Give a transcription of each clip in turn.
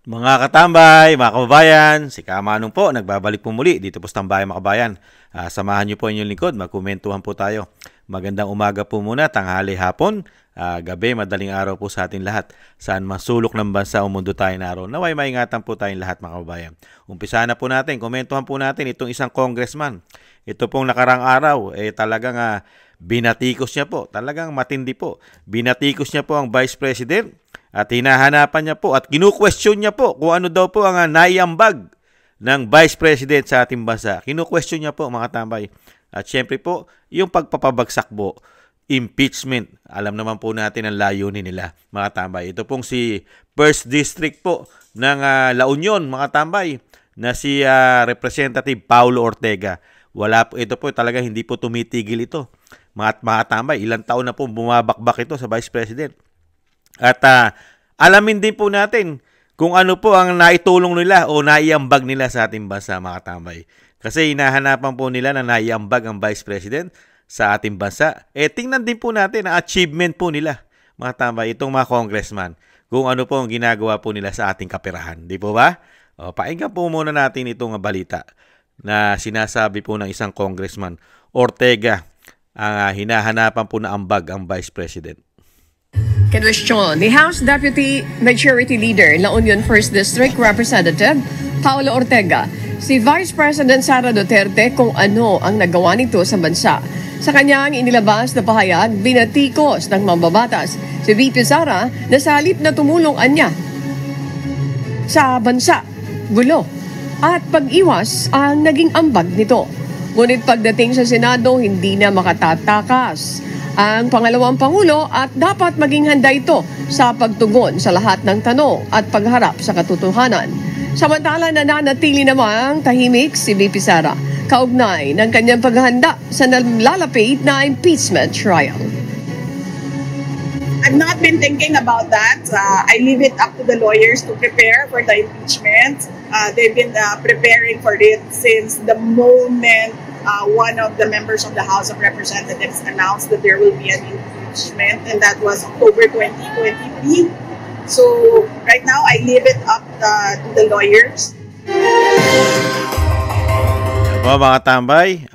Mga katambay, mga kababayan, si Kamanong po, nagbabalik po muli dito po sa Tambayan mga kababayan. Samahan niyo po inyong lingkod, magkumentuhan po tayo. Magandang umaga po muna, tanghali, hapon, gabi, madaling araw po sa atin lahat. Saan masulok ng bansa o mundo tayo na araw. Naway maingatan po tayong lahat mga kababayan. Umpisa na po natin, komentuhan po natin itong isang congressman. Ito pong nakarang araw, talagang binatikos niya po, talagang matindi po. Binatikos niya po ang Vice President. At hinahanapan niya po at kinu-question niya po kung ano daw po ang naiambag ng Vice President sa ating bansa. Kinu-question niya po mga tambay. At syempre po, yung pagpapabagsak po, impeachment. Alam naman po natin ang layunin nila mga tambay. Ito pong si First District po ng La Union mga tambay na si Representative Paulo Ortega. Ito po talaga hindi po tumitigil ito. Mga tambay, ilang taon na po bumabakbak ito sa Vice President. At alamin din po natin kung ano po ang naitulong nila o naiambag nila sa ating bansa mga tambay. Kasi hinahanapan po nila na naiambag ang Vice President sa ating bansa. Tingnan din po natin ang achievement po nila mga tambay, itong mga congressman. Kung ano po ang ginagawa po nila sa ating kaperahan. Di po ba? Pakinggan po muna natin itong balita na sinasabi po ng isang congressman, Ortega, ang hinahanapan po na ambag ang Vice President. Question. The House Deputy Majority Leader, La Union 1st District Representative Paulo Ortega, si Vice President Sara Duterte kung ano ang nagawa nito sa bansa. Sa kanyang inilabas na pahayag, binatikos ng mambabatas si VP Sara na sa halip na tumulong anya sa bansa, gulo at pag-iwas ang naging ambag nito. Ngunit pagdating sa Senado, hindi na makatatakas ang pangalawang Pangulo at dapat maging handa ito sa pagtugon sa lahat ng tanong at pagharap sa katotohanan. Samantala nananatili namang tahimik si VP Sara kaugnay ng kanyang paghahanda sa nalalapit na impeachment trial. I've not been thinking about that. I leave it up to the lawyers to prepare for the impeachment. They've been preparing for it since the moment one of the members of the House of Representatives announced that there will be an impeachment, and that was October 2023. So right now, I leave it up to the lawyers. Mga tambay,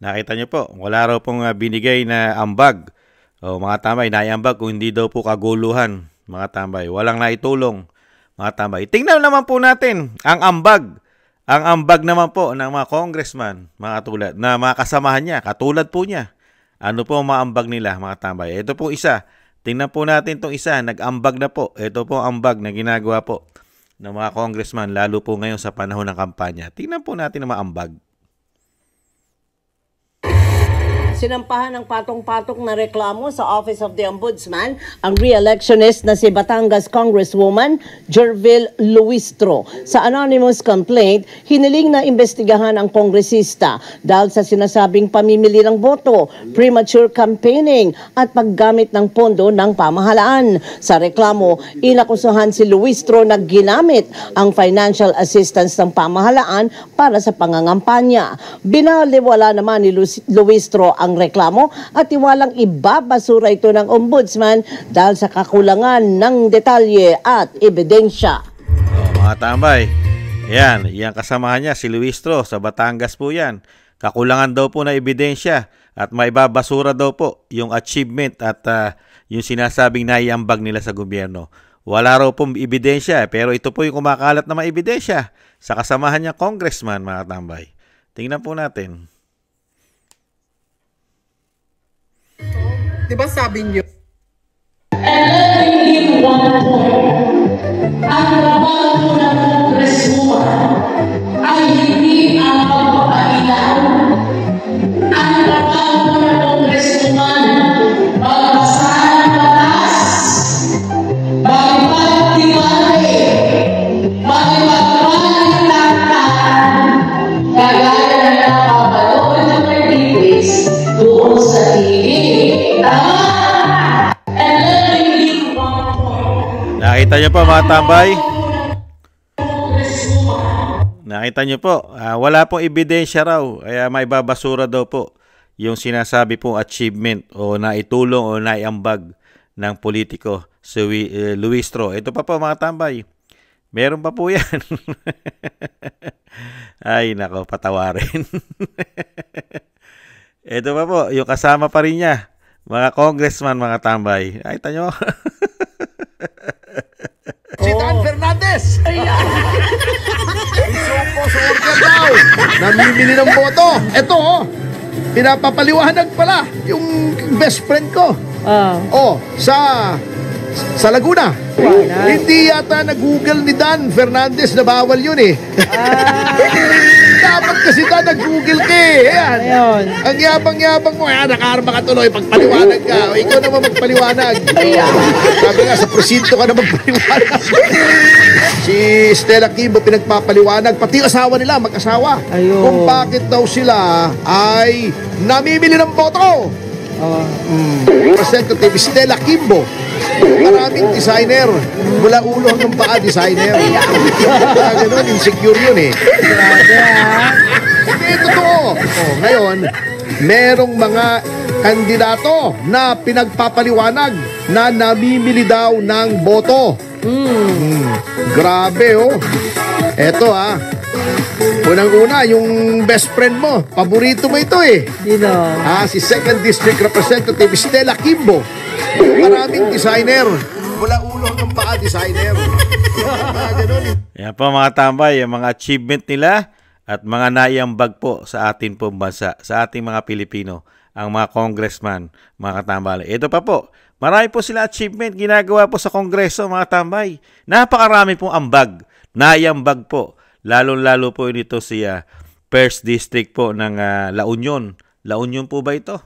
nakita niyo po, wala raw pong binigay na ambag. Mga tambay, naiambag kung hindi daw po kaguluhan. Mga tambay, walang naitulong. Mga tambay, tingnan naman po natin ang ambag. Ang ambag naman po ng mga congressman, mga katulad, na mga kasamahan niya, katulad po niya. Ano po ang maambag nila, mga tambay? Ito po isa. Tingnan po natin itong isa. Nag-ambag na po. Ito po ang ambag na ginagawa po ng mga congressman, lalo po ngayon sa panahon ng kampanya. Tingnan po natin ang maambag. Sinampahan ng patong-patong na reklamo sa Office of the Ombudsman ang re-electionist na si Batangas Congresswoman Jervil Luistro. Sa anonymous complaint, hiniling na imbestigahan ang kongresista dahil sa sinasabing pamimili ng boto, premature campaigning at paggamit ng pondo ng pamahalaan. Sa reklamo, inakusahan si Luistro na ginamit ang financial assistance ng pamahalaan para sa pangangampanya. Binaliwala naman ni Luistro ang reklamo at iwalang ibabasura ito ng ombudsman dahil sa kakulangan ng detalye at ebidensya. Mga tambay, yan kasamahan niya si Luistro sa Batangas po yan. Kakulangan daw po na ebidensya at maibabasura daw po yung achievement at yung sinasabing naiambag nila sa gobyerno. Wala raw pong ebidensya pero ito po yung kumakalat na mga ebidensya sa kasamahan niya congressman mga tambay. Tingnan po natin. Diba sabi niyo? Ang trabaho ng Congresswoman ay hindi ang pagpapailan. Ang trabaho ng Congresswoman, magpasahan ng batas, magpagtiwari, magpagpalitaktakan, kagaya na nakabaloy ng artilis doon sa TV. Nakita niyo po mga tambay? Nakita niyo po, wala pong ebidensya raw, kaya may babasura daw po yung sinasabi pong achievement o naitulong o naiambag ng politiko si Luistro. Ito pa po mga tambay, Meron pa po yan. Ay, nako, patawarin. Ito pa po, yung kasama pa rin niya. Mga congressman, mga tambay. Ay, tanyo. Si Dan Fernandez! Ayan! Isuko sa order daw. Namimili ng boto. Ito, pinapapaliwanag pala yung best friend ko. Sa Laguna. Hindi yata nag-google ni Dan Fernandez na bawal yun eh. Dapat kasi Dan nag-google ka eh. Ayan. Ayun. Ang yabang-yabang mo. Ayan, nakaarma ka tuloy. Pagpaliwanag ka. O, ikaw naman magpaliwanag. Sabi nga, sa presinto ka na magpaliwanag. Si Stella Kimbo pinagpapaliwanag. Pati asawa nila, mag-asawa. Ayun. Kung bakit daw sila ay namimili ng boto. Representative Stella Kimbo. Maraming designer. Mula ulo hanggang paa designer. Ganun, insecure yun eh. Hindi, totoo. Ngayon, merong mga kandidato na pinagpapaliwanag na namimili daw ng boto. Grabe Eto unang-una, yung best friend mo, paborito mo ito eh. Si 2nd District Representative Stella Kimbo. Maraming designer. Mula ulo hanggang paa designer. Ganun. Yan po mga tambay, yung mga achievement nila at mga naiambag po sa atin pong bansa, sa ating mga Pilipino, ang mga congressman, mga katambay. Ito pa po, marami po sila achievement ginagawa po sa Kongreso, mga tambay. Napakarami pong ambag, naiambag po. Lalo-lalo po nito si 1st District po ng La Union. La Union po ba ito?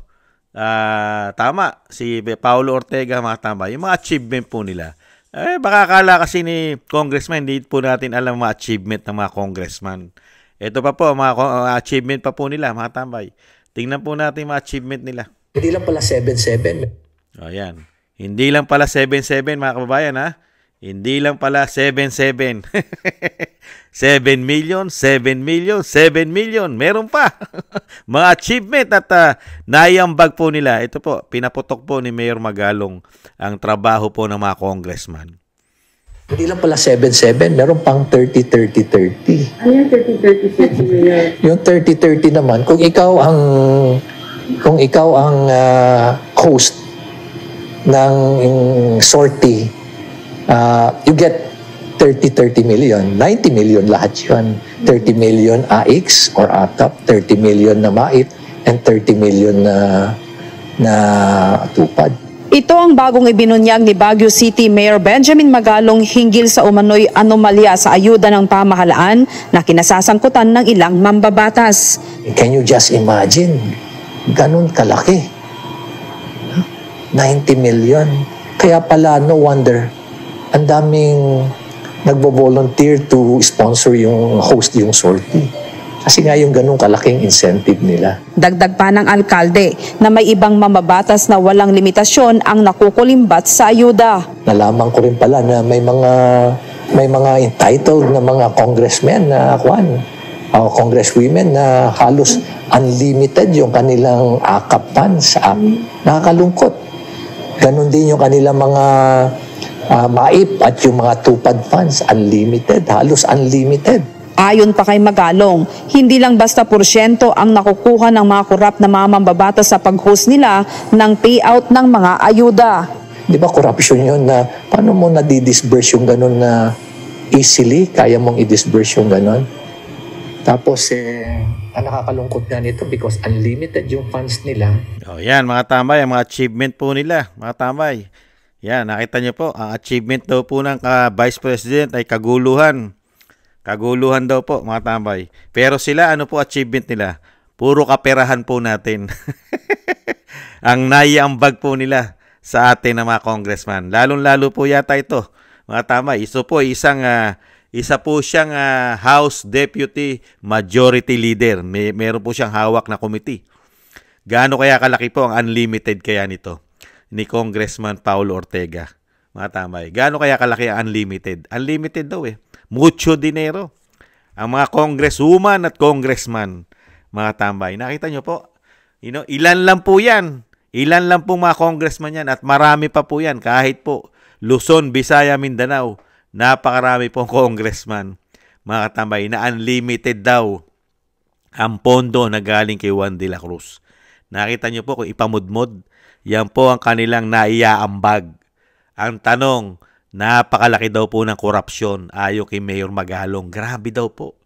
Tama, si Paulo Ortega, mga tambay. Yung mga achievement po nila. Baka akala kasi ni congressman, hindi po natin alam mga achievement ng mga congressman. Ito pa po, mga achievement pa po nila, mga tambay. Tingnan po natin mga achievement nila. Hindi lang pala 7-7. Ayan. Hindi lang pala 7-7, mga kababayan, ha? Hindi lang pala 7-7. 7 million, 7 million, 7 million. Meron pa. Mga achievement at naiambag po nila. Ito po, pinaputok po ni Mayor Magalong ang trabaho po ng mga congressman. Hindi lang pala 7-7, meron pang 30-30-30. Ano yung 30-30-30? Yung 30-30 naman, kung ikaw ang host ng sortie, you get 30 million. 90 million lahat yun. 30 million AX or ATAP, 30 million na MAIT, and 30 million na tupad. Ito ang bagong ibinunyag ni Baguio City Mayor Benjamin Magalong hinggil sa umano'y anomalya sa ayuda ng pamahalaan na kinasasangkutan ng ilang mambabatas. Can you just imagine? Ganun kalaki. 90 million. Kaya pala, no wonder, ang daming nagbo-volunteer to sponsor yung host yung sortie. Kasi nga yung ganung kalaking incentive nila. Dagdag pa ng alkalde na may ibang mamabatas na walang limitasyon ang nakukulimbat sa ayuda. Nalaman ko rin pala na may mga entitled na mga congressmen na congresswomen na halos unlimited yung kanilang AKAP funds. Nakakalungkot. Ganon din yung kanilang mga MAIP at yung mga tupad funds, unlimited, halos unlimited. Ayon pa kay Magalong, hindi lang basta porsyento ang nakukuha ng mga korap na mamambabatas sa pag-host nila ng payout ng mga ayuda. Di ba corruption yun na paano mo na-disburse yung gano'n na easily, kaya mong i-disburse yung gano'n? Tapos ang nakakalungkot nga nito because unlimited yung funds nila. Yan mga tambay, ang mga achievement po nila, mga tambay. Yan, nakita niyo po, ang achievement daw po ng Vice President ay kaguluhan. Kaguluhan daw po, mga tambay. Pero sila, ano po achievement nila? Puro kaperahan po natin. Ang naiambag po nila sa atin ng mga congressman. Lalong-lalo po yata ito, mga tambay. Isa po siyang House Deputy Majority Leader. Meron po siyang hawak na committee. Gaano kaya kalaki po ang unlimited kaya nito ni Congressman Paulo Ortega, mga tambay? Gaano kaya kalaki ang unlimited? Unlimited daw Mucho dinero. Ang mga congresswoman at congressman, mga tambay. Nakita nyo po, ilan lang po yan. Ilan lang po mga congressman yan at marami pa po yan. Kahit po Luzon, Visaya, Mindanao, napakarami pong congressman, mga katambay, na unlimited daw ang pondo na galing kay Juan de la Cruz. Nakita nyo po kung ipamudmod, yan po ang kanilang naiaambag. Ang tanong, napakalaki daw po ng korupsyon ayo kay Mayor Magalong. Grabe daw po.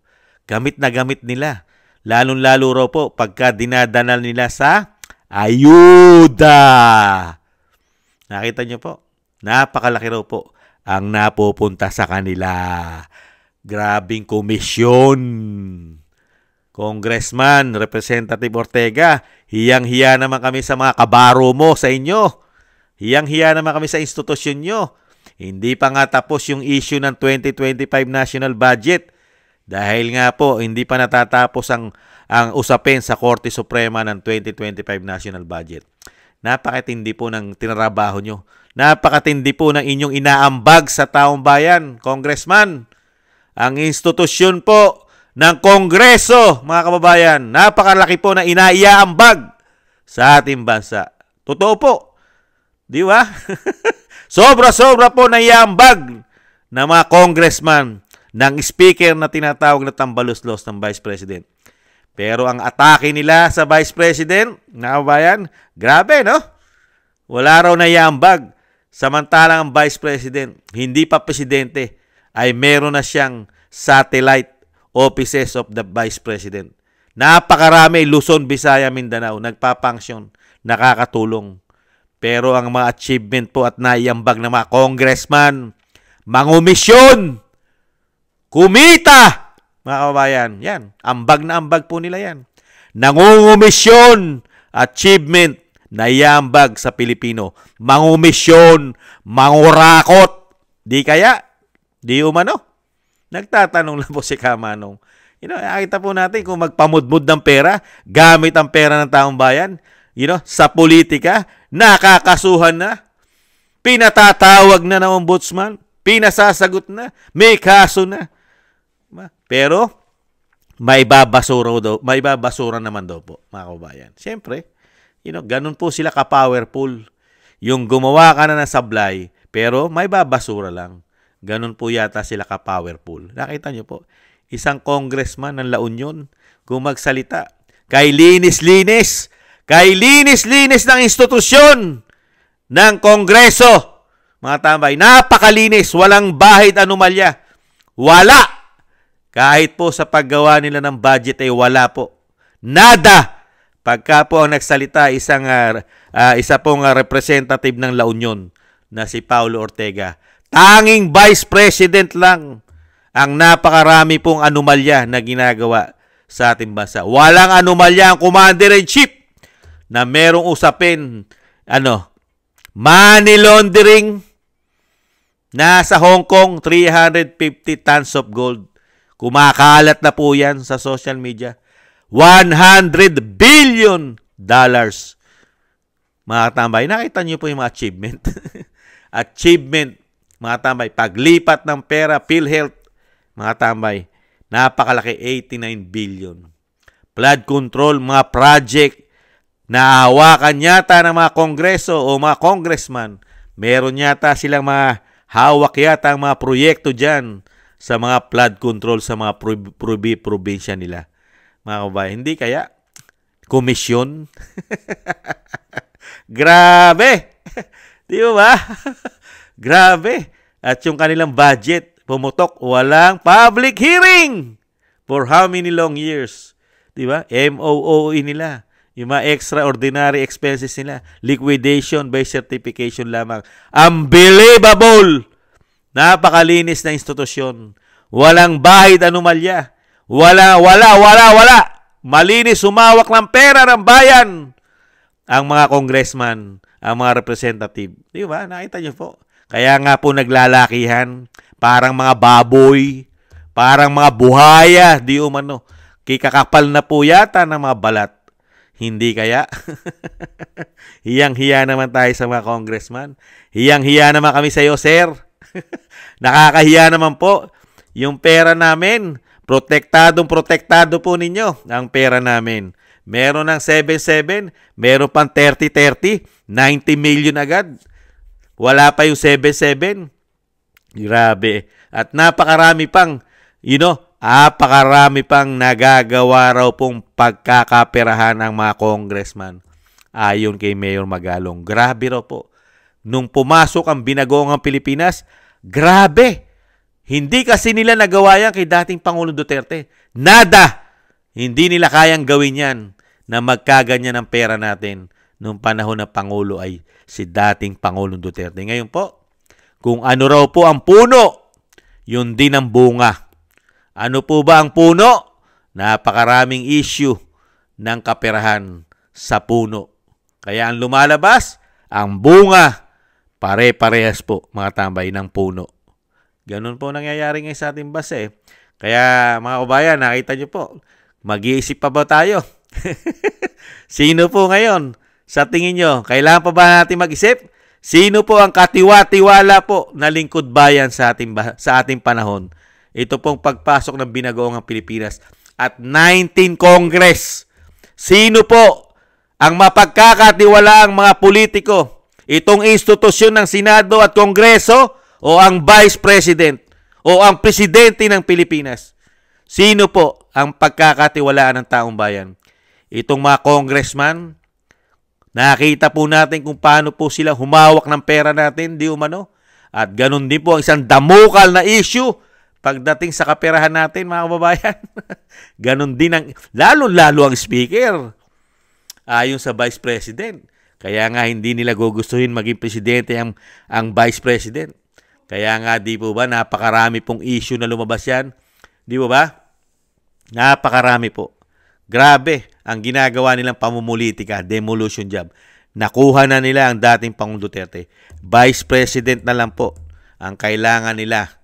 Gamit na gamit nila. Lalong-lalo raw po pagka dinadanal nila sa ayuda. Nakita nyo po, napakalaki raw po ang napupunta sa kanila. Grabing komisyon. Congressman, Representative Ortega, hiyang-hiya naman kami sa mga kabaro mo sa inyo. Hiyang-hiya naman kami sa institusyon nyo. Hindi pa nga tapos yung issue ng 2025 national budget. Dahil nga po, hindi pa natatapos ang usapin sa Korte Suprema ng 2025 national budget. Napakatindi po ng tinarabaho nyo. Napakatindi po ng inyong inaambag sa taong bayan, Congressman. Ang institusyon po ng Kongreso, mga kababayan, napakalaki po na inaiaambag sa ating bansa. Totoo po. Di ba? Sobra-sobra po na iambag ng mga congressman ng speaker na tinatawag na tambaluslos ng Vice President. Pero ang atake nila sa Vice President, mga kababayan, grabe, no? Wala raw na iambag. Samantalang ang Vice President, hindi pa presidente, ay meron na siyang satellite offices of the Vice President. Napakarami, Luzon, Visaya, Mindanao, nagpapangsyon, nakakatulong. Pero ang mga achievement po at naiambag ng mga congressman, mangumisyon, kumita, mga kababayan, yan, ambag na ambag po nila yan. Nangungumisyon, achievement, naiambag sa Pilipino. Mangumisyon, mangurakot. Di kaya? Di umano? Nagtatanong lang po si Kamanong. Nakita po natin kung magpamudmud ng pera, gamit ang pera ng taong bayan, sa politika, nakakasuhan na, pinatatawag na ng ombudsman, pinasasagot na, may kaso na. Pero, may babasura naman daw po, mga kababayan. Siyempre, ganun po sila ka-powerful. Yung gumawa ka na ng sablay, pero may babasura lang. Ganun po yata sila ka-powerful. Nakita nyo po, isang congressman ng La Union, kung magsalita, kay linis-linis ng institusyon ng Kongreso. Mga tambay, napakalinis, walang bahid anomalya. Wala! Kahit po sa paggawa nila ng budget ay wala po. Nada! Pagka po ang nagsalita isa pong representative ng La Union na si Paulo Ortega, tanging Vice President lang ang napakarami pong anomalya na ginagawa sa ating bansa. Walang anomalya ang Commander-in-Chief na merong usapin, money laundering, nasa Hong Kong, 350 tons of gold. Kumakalat na po yan sa social media. $100 billion. Mga tambay, nakita niyo po yung mga achievement. Achievement, mga tambay, paglipat ng pera, PhilHealth, mga tambay, napakalaki, 89 billion. Flood control, mga project na hawakan yata ng mga kongreso o mga congressman. Meron yata silang mga hawak yata ang mga proyekto dyan sa mga flood control sa mga probinsya nila. Mga kababayan, hindi kaya komisyon? Grabe! Di ba? Grabe! At yung kanilang budget, pumutok, walang public hearing! For how many long years? Di ba? MOOE nila. Yung mga extraordinary expenses nila. Liquidation by certification lamang. Unbelievable! Napakalinis na institusyon. Walang bahid anomalya. Wala. Malinis, sumawak ng pera ng bayan. Ang mga congressman, ang mga representative. Di ba? Nakita niyo po. Kaya nga po naglalakihan. Parang mga baboy. Parang mga buhaya. Di umano. Kikakapal na po yata ng mga balat. Hindi kaya? Hiyang-hiya naman tayo sa mga congressman. Hiyang-hiya naman kami sa iyo, sir. Nakakahiya naman po. Yung pera namin, protektado po ninyo ang pera namin. Meron ng 7-7, meron pang 30-30, 90 million agad. Wala pa yung 7-7. Grabe. At napakarami pang, napakarami pang nagagawa raw pong pagkakaperahan ng mga congressman. Ayon kay Mayor Magalong. Grabe raw po. Nung pumasok ang Binagoongang Pilipinas, grabe. Hindi kasi nila nagawa yan kay dating Pangulong Duterte. Nada! Hindi nila kayang gawin yan na magkaganyan ang pera natin nung panahon na Pangulo ay si dating Pangulong Duterte. Ngayon po, kung ano raw po ang puno, yun din ang bunga. Ano po ba ang puno? Napakaraming issue ng kaperahan sa puno. Kaya ang lumalabas, ang bunga, pare-parehas po mga tambay ng puno. Ganun po nangyayari ngayon sa ating bansa. Kaya mga kabayan, nakita nyo po, mag-iisip pa ba tayo? Sino po ngayon? Sa tingin nyo, kailangan pa ba natin mag-isip? Sino po ang katiwa-tiwala po na lingkod bayan sa ating panahon? Ito pong pagpasok ng Binagoongang Pilipinas at 19 Congress. Sino po ang mapagkakatiwalaang mga politiko? Itong institusyon ng Senado at Kongreso o ang Vice President o ang Presidente ng Pilipinas? Sino po ang pagkakatiwalaan ng taong bayan? Itong mga congressman, nakita po natin kung paano po sila humawak ng pera natin, di umano? At ganun din po ang isang damukal na issue pagdating sa kaperahan natin, mga kababayan. Ganun din ang, lalo-lalo ang speaker. Ayon sa Vice President. Kaya nga hindi nila gugustuhin maging presidente ang Vice President. Kaya nga di po ba napakarami pong issue na lumabas yan? Di po ba? Napakarami po. Grabe ang ginagawa nilang pamumulitika, demolition job. Nakuha na nila ang dating Pangulong Duterte. Vice President na lang po ang kailangan nila,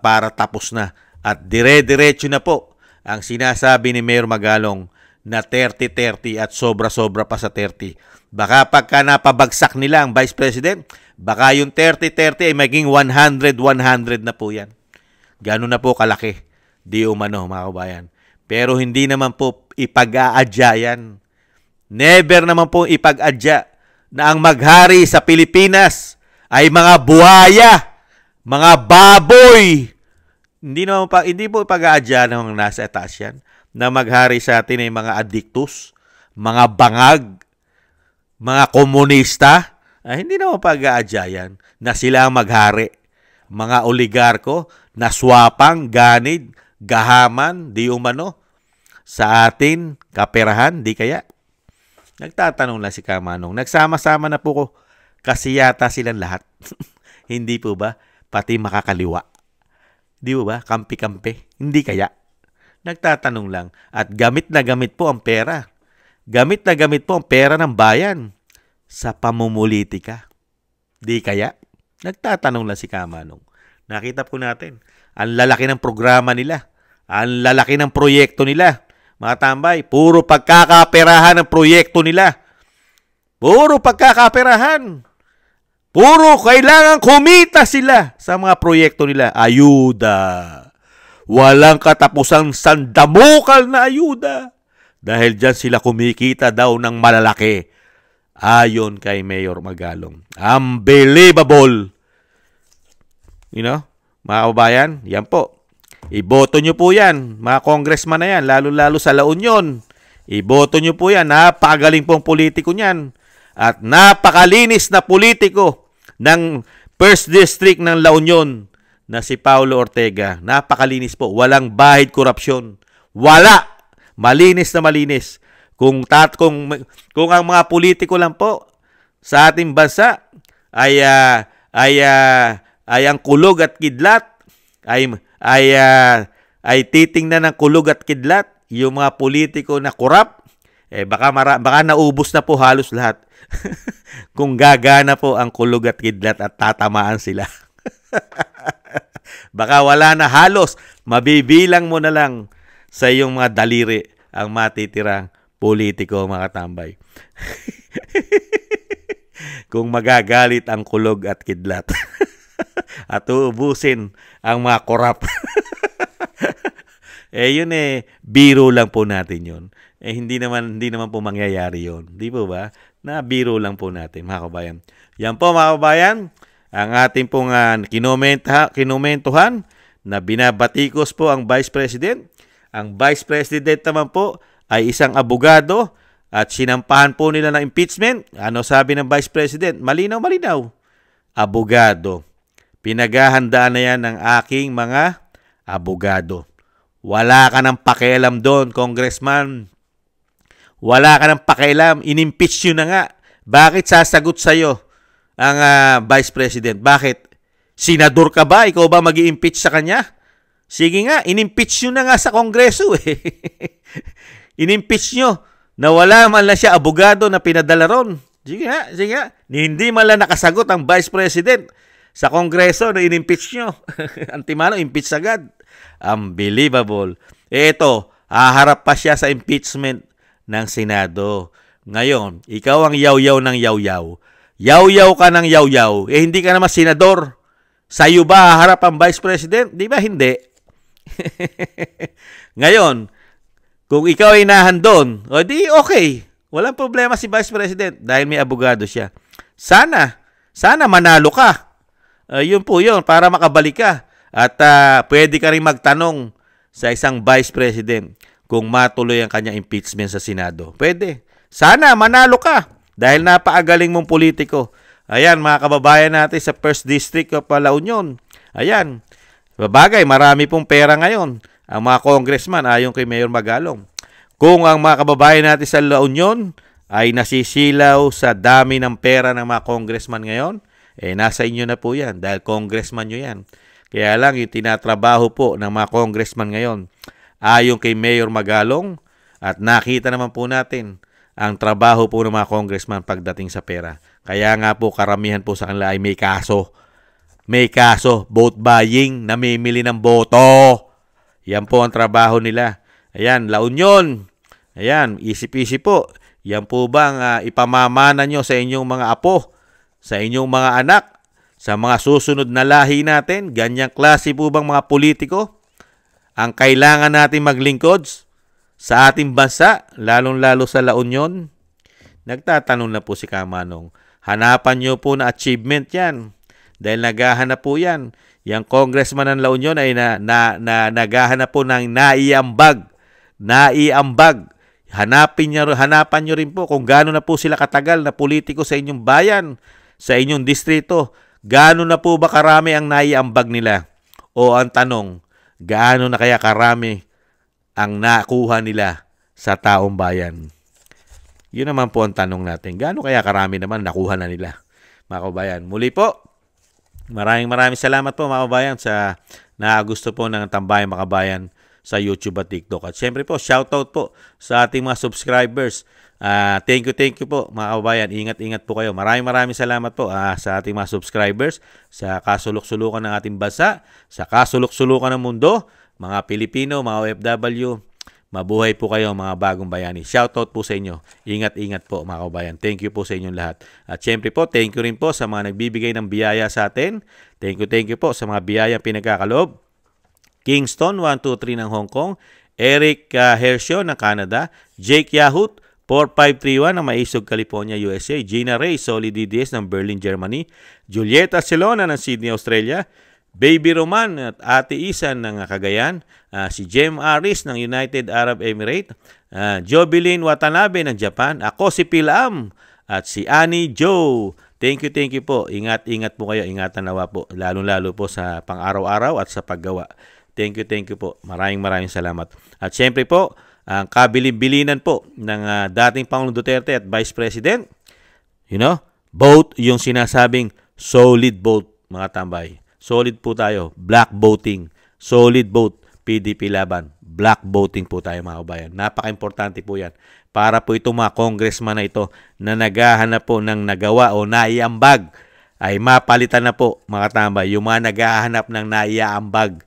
para tapos na. At dire-diretso na po ang sinasabi ni Mayor Magalong na 30-30 at sobra-sobra pa sa 30. Baka pagka napabagsak nila ang Vice President, baka yung 30-30 ay maging 100-100 na po yan. Gano'n na po kalaki. Di umano, mga kabayan. Pero hindi naman po ipag-aadya yan. Never naman po ipag-adya na ang maghari sa Pilipinas ay mga buhaya, mga baboy. Hindi po ipag-aadya ng mga nasa taas yan. Na maghari sa atin ay mga addictus, mga bangag, mga komunista. Hindi naman pag-aadya yan na sila ang maghari. Mga oligarko na swapang, ganid, gahaman, di umano, sa atin, kaperahan, di kaya? Nagtatanong lang si Kamanong. Nagsama-sama na po ko kasi yata silang lahat. Hindi po ba? Pati makakaliwa. Di po ba? Kampi-kampi. Hindi kaya? Nagtatanong lang. At gamit na gamit po ang pera. Gamit na gamit po ang pera ng bayan sa pamumulitika. Di kaya? Nagtatanong lang si Kamanong. Nakita po natin. Ang lalaki ng programa nila. Ang lalaki ng proyekto nila. Mga tambay, puro pagkakaperahan ng proyekto nila. Puro pagkakaperahan. Puro kailangan kumita sila sa mga proyekto nila. Ayuda. Walang katapusang sandamukal na ayuda. Dahil dyan sila kumikita daw ng malalaki. Ayon kay Mayor Magalong. Unbelievable. Mga kababayan, yan po. Iboto nyo po yan, mga congressman na yan, lalo-lalo sa La Union. Iboto nyo po yan, napakagaling pong politiko niyan. At napakalinis na politiko ng 1st District ng La Union na si Paulo Ortega. Napakalinis po, walang bahid korupsyon. Wala! Malinis na malinis. Kung ang mga politiko lang po sa ating bansa ay ang kulog at kidlat, ay titingnan ng kulog at kidlat yung mga politiko na korap, baka naubos na po halos lahat. Kung gagana po ang kulog at kidlat at tatamaan sila. Baka wala na halos, mabibilang mo na lang sa iyong mga daliri ang matitirang politiko, mga tambay. Kung magagalit ang kulog at kidlat. At uubusin ang mga korap. Yun biro lang po natin yun. Hindi naman po mangyayari yun. Di po ba? Na biro lang po natin, mga kabayan. Yan po, mga kabayan. ang ating pong kinomentuhan na binabatikos po ang Vice President. Ang Vice President naman po ay isang abogado at sinampahan po nila ng impeachment. Ano sabi ng Vice President? Malinaw-malinaw. Abogado. Pinaghahandaan na yan ng aking mga abogado. Wala ka ng pakialam doon, Congressman. Wala ka ng pakialam. Inimpeach nyo na nga. Bakit sasagot sa'yo ang Vice President? Bakit? Senador ka ba? Ikaw ba mag-i-impeach sa kanya? Sige nga, inimpeach nyo na nga sa Kongreso eh. Inimpeach nyo na wala man lang siya abogado na pinadala ron. Sige nga. Hindi man lang nakasagot ang Vice President sa Kongreso na inimpeach nyo. Antimano, impeach agad. Unbelievable. Ito, haharap pa siya sa impeachment ng Senado. Ngayon, ikaw ang yaw-yaw ng yaw-yaw. Yaw-yaw ka ng yaw-yaw. Hindi ka naman senador. Sa'yo ba haharap ang Vice President? Di ba hindi? Ngayon, kung ikaw ay nahandon, o di okay. Walang problema si Vice President dahil may abogado siya. Sana manalo ka. Yun po yun, para makabalik ka. At pwede ka rin magtanong sa isang Vice President kung matuloy ang kanyang impeachment sa Senado. Pwede. Sana manalo ka dahil napaagaling mong politiko. Ayan, mga kababayan natin sa 1st District of La Union. Ayan. Babagay, marami pong pera ngayon. Ang mga congressman ayon kay Mayor Magalong. Kung ang mga kababayan natin sa La Union ay nasisilaw sa dami ng pera ng mga congressman ngayon, nasa inyo na po yan dahil congressman nyo yan. Kaya lang yung tinatrabaho po ng mga congressman ngayon ayon kay Mayor Magalong at nakita naman po natin ang trabaho po ng mga congressman pagdating sa pera. Kaya nga po karamihan po sa kanila ay may kaso. May kaso, vote buying, namimili ng boto. Yan po ang trabaho nila. Ayan, La Union. Ayan, isip-isip po. Yan po bang ipamamana nyo sa inyong mga apo, sa inyong mga anak, sa mga susunod na lahi natin? Ganyang klase po bang mga politiko ang kailangan natin maglingkod sa ating bansa, lalong-lalo sa La Union? Nagtatanong na po si Kamanong. Hanapan nyo po na achievement yan. Dahil naghahanap po yan. Yang congressman ng La Union ay naghahanap po ng naiambag. Naiambag. Hanapan nyo rin po kung gaano na po sila katagal na politiko sa inyong bayan, sa inyong distrito. Gaano na po ba karami ang naiambag nila? O ang tanong, gaano na kaya karami ang nakuha nila sa taong bayan? Yun naman po ang tanong natin. Gaano kaya karami naman nakuha na nila, mga kabayan? Muli po, maraming salamat po mga kabayan sa nakagusto po ng Tambayang Makabayan sa YouTube at TikTok. At syempre po, shoutout po sa ating mga subscribers. Thank you po mga kabayan. Ingat po kayo. Maraming salamat po sa ating mga subscribers, sa kasulok-sulukan ng ating bansa, sa kasulok-sulukan ng mundo, mga Pilipino, mga OFW. Mabuhay po kayo mga bagong bayani. Shoutout po sa inyo. Ingat po mga kabayan. Thank you po sa inyong lahat. At syempre po, thank you rin po sa mga nagbibigay ng biyaya sa atin. Thank you po sa mga biyayang pinagkakaloob. Kingston 123 ng Hong Kong, Eric Hershio ng Canada, Jake Yahut 4531 ng Maisog, California, USA, Gina Ray Solid DDS ng Berlin, Germany, Julieta Celona ng Sydney, Australia, Baby Roman at Ate Isan ng Cagayan, si Jem Aris ng United Arab Emirates, Jobilin Watanabe ng Japan, ako si Pilam at si Annie Joe. Thank you po. Ingat po kayo. Ingatan nawa po. Lalo po sa pang-araw-araw at sa paggawa. Thank you po. Maraming salamat. At syempre po, ang kabilin-bilinan po ng dating Pangulong Duterte at Vice President, vote yung sinasabing solid vote, mga tambay. Solid po tayo. Black voting. Solid vote. PDP laban. Black voting po tayo mga kabayan. Napaka-importante po yan. Para po itong mga congressman na ito na naghahanap po ng nagawa o naiambag ay mapalitan na po mga tambay. Yung mga naghahanap ng naiambag,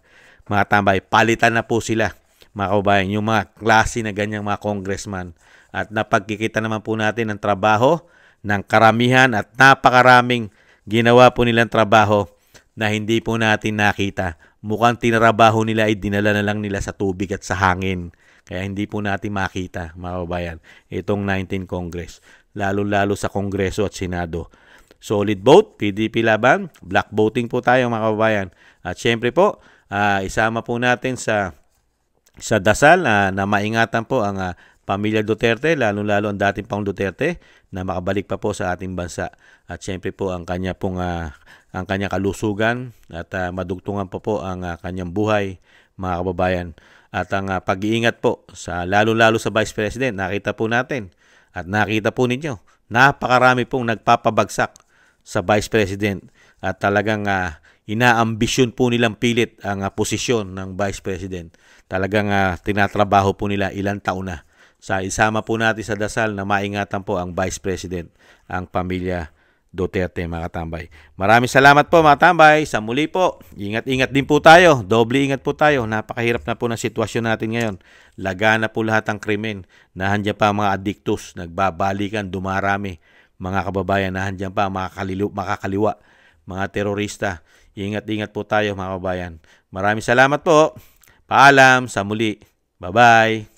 mga tambay, palitan na po sila mga kabayan. Yung mga klase na ganyang mga congressman. At napagkikita naman po natin ang trabaho ng karamihan at napakaraming ginawa po nilang trabaho na hindi po natin nakita. Mukhang tinrabaho nila ay dinala na lang nila sa tubig at sa hangin. Kaya hindi po natin makita, mga kabayan, itong 19 Congress. Lalo sa Kongreso at Senado. solid vote, PDP laban, black voting po tayo mga kababayan. At syempre po, isama po natin sa dasal na maingatan po ang pamilya Duterte, lalo-lalo ang dating Pangulong Duterte na makabalik pa po sa ating bansa. At syempre po ang kanyang kalusugan at madugtungan pa po ang kanyang buhay mga kababayan. At ang pag-iingat po sa lalo-lalo sa Vice President, nakita po natin at nakita po ninyo, napakarami pong nagpapabagsak sa Vice President at talagang inaambisyon po nilang pilit ang posisyon ng Vice President. Talagang tinatrabaho po nila ilang taon na. Isama po natin sa dasal na maingatan po ang Vice President, ang pamilya Duterte mga katambay. Maraming salamat po mga tambay. Sa muli po, ingat-ingat din po tayo. Doble ingat po tayo. Napakahirap na po ng sitwasyon natin ngayon. Lagana po lahat ang krimen. Nahandyan pa ang mga addictus, nagbabalikan, dumarami. Mga kababayan, nahandyan pa ang makakaliwa, mga terorista. Ingat-ingat po tayo mga kababayan. Maraming salamat po. Paalam, sa muli. Bye-bye.